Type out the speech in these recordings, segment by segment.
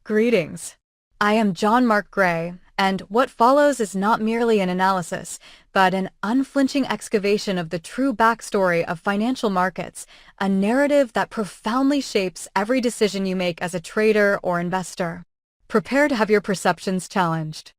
Greetings. I am John Mark Gray, and what follows is not merely an analysis, but an unflinching excavation of the true backstory of financial markets, a narrative that profoundly shapes every decision you make as a trader or investor. Prepare to have your perceptions challenged.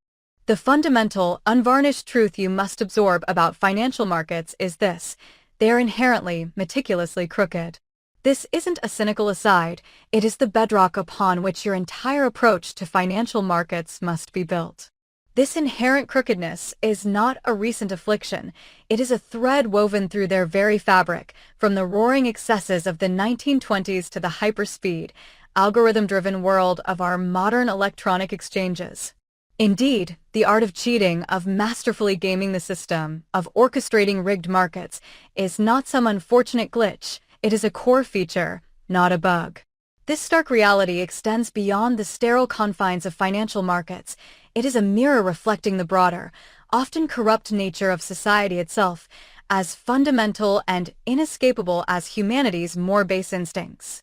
The fundamental, unvarnished truth you must absorb about financial markets is this: they are inherently, meticulously crooked. This isn't a cynical aside, it is the bedrock upon which your entire approach to financial markets must be built. This inherent crookedness is not a recent affliction, it is a thread woven through their very fabric, from the roaring excesses of the 1920s to the hyperspeed, algorithm-driven world of our modern electronic exchanges. Indeed, the art of cheating, of masterfully gaming the system, of orchestrating rigged markets, is not some unfortunate glitch. It is a core feature, not a bug. This stark reality extends beyond the sterile confines of financial markets. It is a mirror reflecting the broader, often corrupt nature of society itself, as fundamental and inescapable as humanity's more base instincts.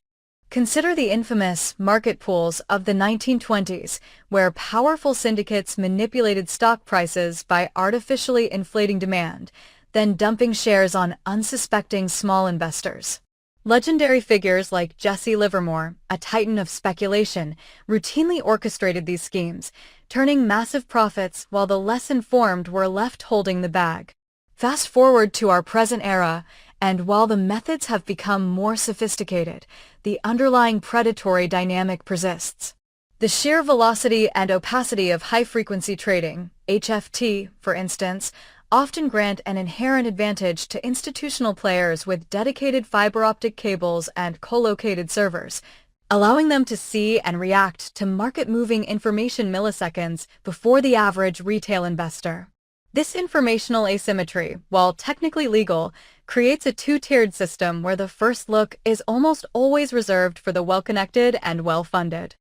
Consider the infamous market pools of the 1920s, where powerful syndicates manipulated stock prices by artificially inflating demand, then dumping shares on unsuspecting small investors. Legendary figures like Jesse Livermore, a titan of speculation, routinely orchestrated these schemes, turning massive profits while the less informed were left holding the bag. Fast forward to our present era, and while the methods have become more sophisticated, the underlying predatory dynamic persists. The sheer velocity and opacity of high-frequency trading, HFT, for instance, often grant an inherent advantage to institutional players with dedicated fiber optic cables and co-located servers, allowing them to see and react to market-moving information milliseconds before the average retail investor. This informational asymmetry, while technically legal, creates a two-tiered system where the first look is almost always reserved for the well-connected and well-funded.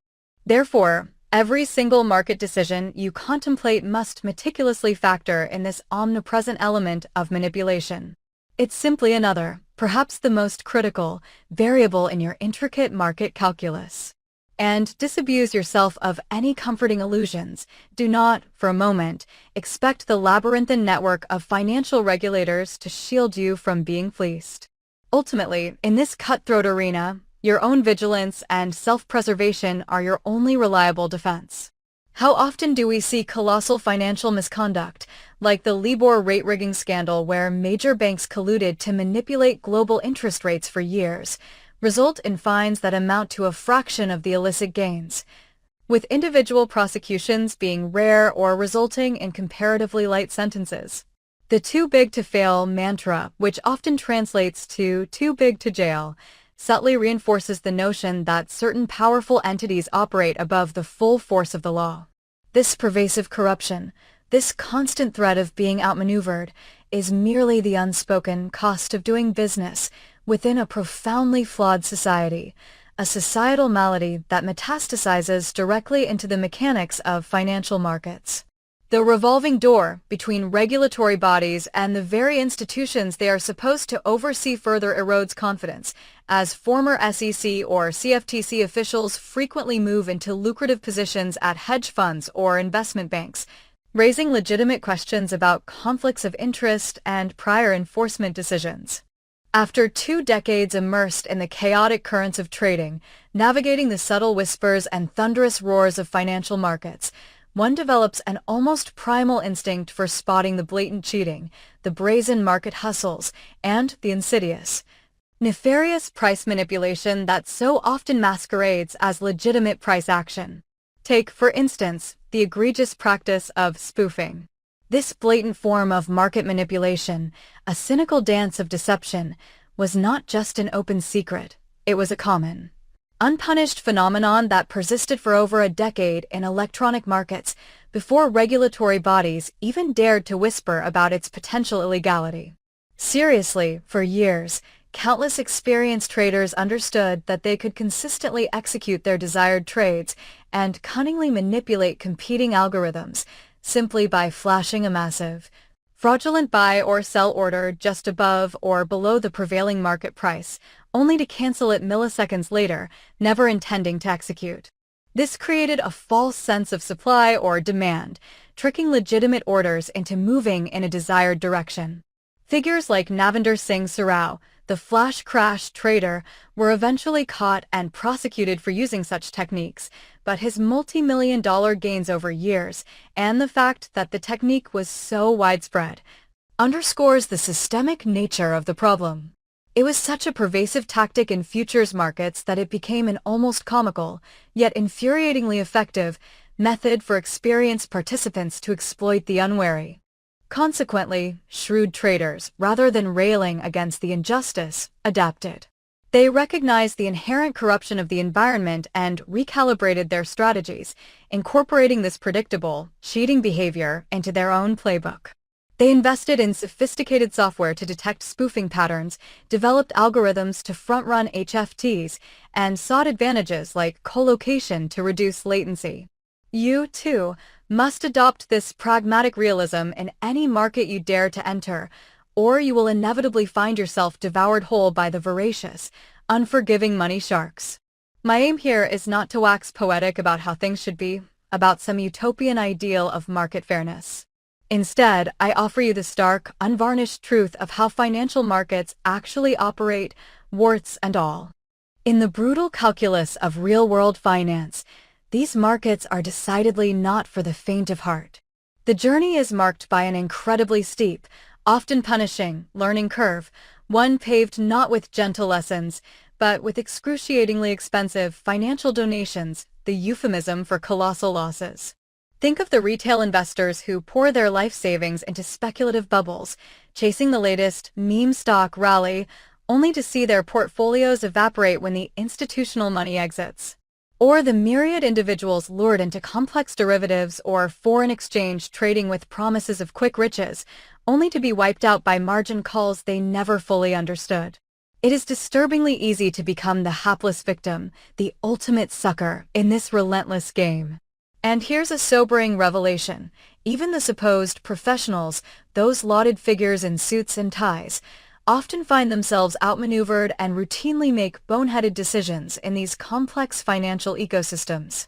Therefore, every single market decision you contemplate must meticulously factor in this omnipresent element of manipulation. It's simply another, perhaps the most critical, variable in your intricate market calculus. And disabuse yourself of any comforting illusions. Do not, for a moment, expect the labyrinthine network of financial regulators to shield you from being fleeced. Ultimately, in this cutthroat arena, your own vigilance and self-preservation are your only reliable defense. How often do we see colossal financial misconduct, like the Libor rate rigging scandal where major banks colluded to manipulate global interest rates for years, result in fines that amount to a fraction of the illicit gains, with individual prosecutions being rare or resulting in comparatively light sentences? The too big to fail mantra, which often translates to too big to jail, subtly reinforces the notion that certain powerful entities operate above the full force of the law. This pervasive corruption, this constant threat of being outmaneuvered, is merely the unspoken cost of doing business within a profoundly flawed society, a societal malady that metastasizes directly into the mechanics of financial markets. The revolving door between regulatory bodies and the very institutions they are supposed to oversee further erodes confidence, as former SEC or CFTC officials frequently move into lucrative positions at hedge funds or investment banks, raising legitimate questions about conflicts of interest and prior enforcement decisions. After 2 decades immersed in the chaotic currents of trading, navigating the subtle whispers and thunderous roars of financial markets, one develops an almost primal instinct for spotting the blatant cheating, the brazen market hustles, and the insidious, nefarious price manipulation that so often masquerades as legitimate price action. Take, for instance, the egregious practice of spoofing. This blatant form of market manipulation, a cynical dance of deception, was not just an open secret, it was a common, unpunished phenomenon that persisted for over a decade in electronic markets before regulatory bodies even dared to whisper about its potential illegality. Seriously, for years, countless experienced traders understood that they could consistently execute their desired trades and cunningly manipulate competing algorithms simply by flashing a massive, fraudulent buy or sell order just above or below the prevailing market price, only to cancel it milliseconds later, never intending to execute. This created a false sense of supply or demand, tricking legitimate orders into moving in a desired direction. Figures like Navinder Singh Sarao, the flash crash trader, were eventually caught and prosecuted for using such techniques, but his multi-million-dollar gains over years, and the fact that the technique was so widespread, underscores the systemic nature of the problem. It was such a pervasive tactic in futures markets that it became an almost comical, yet infuriatingly effective, method for experienced participants to exploit the unwary. Consequently, shrewd traders, rather than railing against the injustice, adapted. They recognized the inherent corruption of the environment and recalibrated their strategies, incorporating this predictable, cheating behavior into their own playbook. They invested in sophisticated software to detect spoofing patterns, developed algorithms to front-run HFTs, and sought advantages like collocation to reduce latency. You, too, must adopt this pragmatic realism in any market you dare to enter, or you will inevitably find yourself devoured whole by the voracious, unforgiving money sharks. My aim here is not to wax poetic about how things should be, about some utopian ideal of market fairness. Instead, I offer you the stark, unvarnished truth of how financial markets actually operate, warts and all. In the brutal calculus of real-world finance, these markets are decidedly not for the faint of heart. The journey is marked by an incredibly steep, often punishing, learning curve, one paved not with gentle lessons, but with excruciatingly expensive financial donations, the euphemism for colossal losses. Think of the retail investors who pour their life savings into speculative bubbles, chasing the latest meme stock rally, only to see their portfolios evaporate when the institutional money exits. Or the myriad individuals lured into complex derivatives or foreign exchange trading with promises of quick riches, only to be wiped out by margin calls they never fully understood. It is disturbingly easy to become the hapless victim, the ultimate sucker, in this relentless game. And here's a sobering revelation. Even the supposed professionals, those lauded figures in suits and ties, often find themselves outmaneuvered and routinely make boneheaded decisions in these complex financial ecosystems.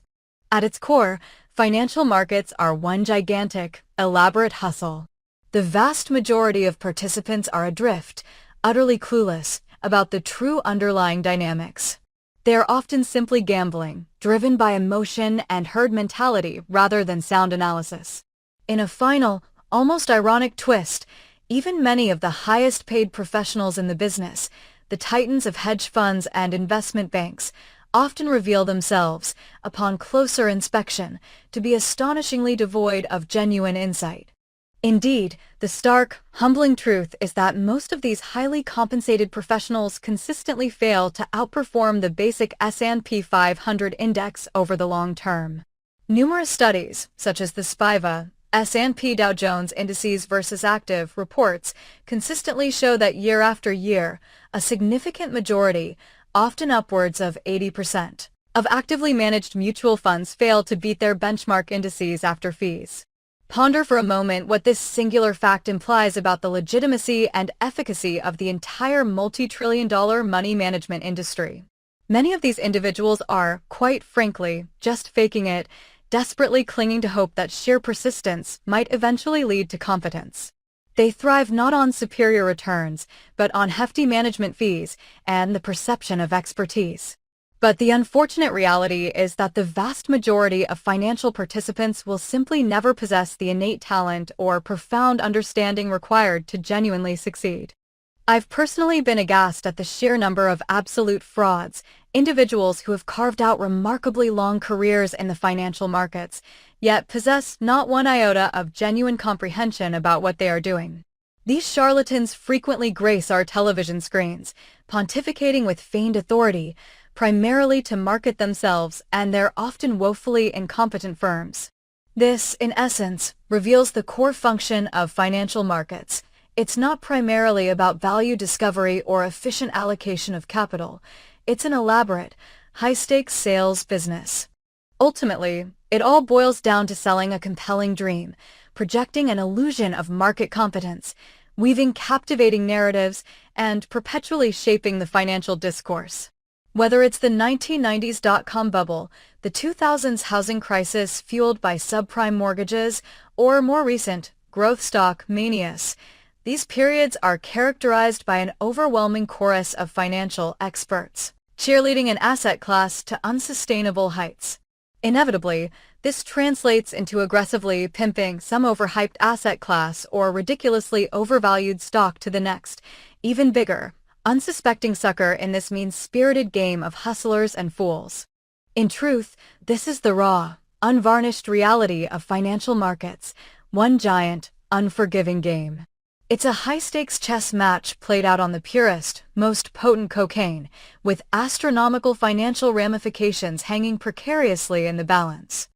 At its core, financial markets are one gigantic, elaborate hustle. The vast majority of participants are adrift, utterly clueless about the true underlying dynamics. They are often simply gambling, driven by emotion and herd mentality rather than sound analysis. In a final, almost ironic twist, even many of the highest-paid professionals in the business, the titans of hedge funds and investment banks, often reveal themselves, upon closer inspection, to be astonishingly devoid of genuine insight. Indeed, the stark, humbling truth is that most of these highly compensated professionals consistently fail to outperform the basic S&P 500 index over the long term. Numerous studies, such as the SPIVA, S&P Dow Jones Indices versus Active reports, consistently show that year after year, a significant majority, often upwards of 80%, of actively managed mutual funds fail to beat their benchmark indices after fees. Ponder for a moment what this singular fact implies about the legitimacy and efficacy of the entire multi-trillion-dollar money management industry. Many of these individuals are, quite frankly, just faking it, desperately clinging to hope that sheer persistence might eventually lead to competence. They thrive not on superior returns, but on hefty management fees and the perception of expertise. But the unfortunate reality is that the vast majority of financial participants will simply never possess the innate talent or profound understanding required to genuinely succeed. I've personally been aghast at the sheer number of absolute frauds, individuals who have carved out remarkably long careers in the financial markets, yet possess not one iota of genuine comprehension about what they are doing. These charlatans frequently grace our television screens, pontificating with feigned authority, primarily to market themselves and their often woefully incompetent firms. This, in essence, reveals the core function of financial markets. It's not primarily about value discovery or efficient allocation of capital. It's an elaborate, high-stakes sales business. Ultimately, it all boils down to selling a compelling dream, projecting an illusion of market competence, weaving captivating narratives, and perpetually shaping the financial discourse. Whether it's the 1990s dot-com bubble, the 2000s housing crisis fueled by subprime mortgages, or more recent, growth stock manias, these periods are characterized by an overwhelming chorus of financial experts, cheerleading an asset class to unsustainable heights. Inevitably, this translates into aggressively pimping some overhyped asset class or ridiculously overvalued stock to the next, even bigger, unsuspecting sucker in this mean-spirited game of hustlers and fools. In truth, this is the raw, unvarnished reality of financial markets, one giant, unforgiving game. It's a high-stakes chess match played out on the purest, most potent cocaine, with astronomical financial ramifications hanging precariously in the balance.